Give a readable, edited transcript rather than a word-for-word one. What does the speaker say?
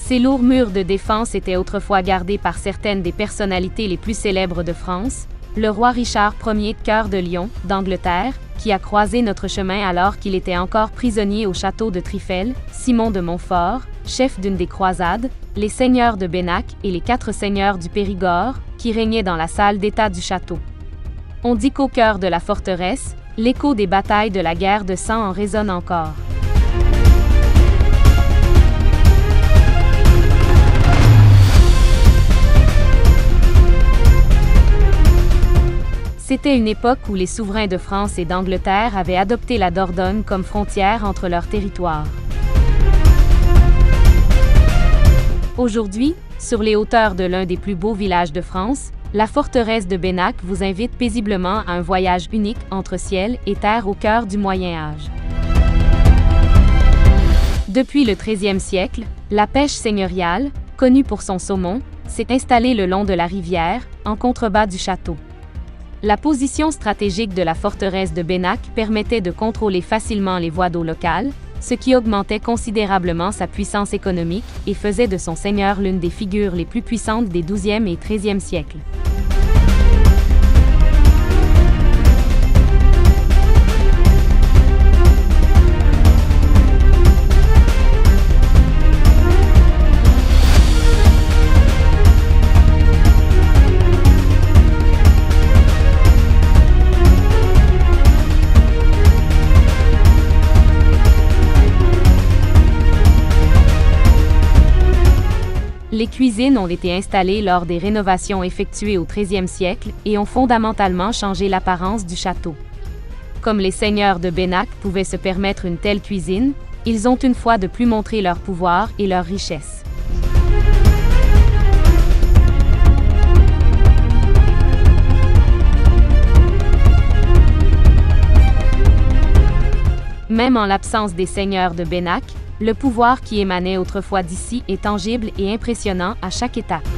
Ces lourds murs de défense étaient autrefois gardés par certaines des personnalités les plus célèbres de France, le roi Richard Ier de Cœur de Lion, d'Angleterre, qui a croisé notre chemin alors qu'il était encore prisonnier au château de Trifel, Simon de Montfort, chef d'une des croisades, les seigneurs de Bennac et les 4 seigneurs du Périgord, qui régnaient dans la salle d'état du château. On dit qu'au cœur de la forteresse, l'écho des batailles de la guerre de Cent Ans en résonne encore. C'était une époque où les souverains de France et d'Angleterre avaient adopté la Dordogne comme frontière entre leurs territoires. Aujourd'hui, sur les hauteurs de l'un des plus beaux villages de France, la forteresse de Bennac vous invite paisiblement à un voyage unique entre ciel et terre au cœur du Moyen Âge. Depuis le XIIIe siècle, la pêche seigneuriale, connue pour son saumon, s'est installée le long de la rivière, en contrebas du château. La position stratégique de la forteresse de Bennac permettait de contrôler facilement les voies d'eau locales, ce qui augmentait considérablement sa puissance économique et faisait de son seigneur l'une des figures les plus puissantes des XIIe et XIIIe siècles. Les cuisines ont été installées lors des rénovations effectuées au XIIIe siècle et ont fondamentalement changé l'apparence du château. Comme les seigneurs de Bennac pouvaient se permettre une telle cuisine, ils ont une fois de plus montré leur pouvoir et leur richesse. Même en l'absence des seigneurs de Bennac, le pouvoir qui émanait autrefois d'ici est tangible et impressionnant à chaque étape.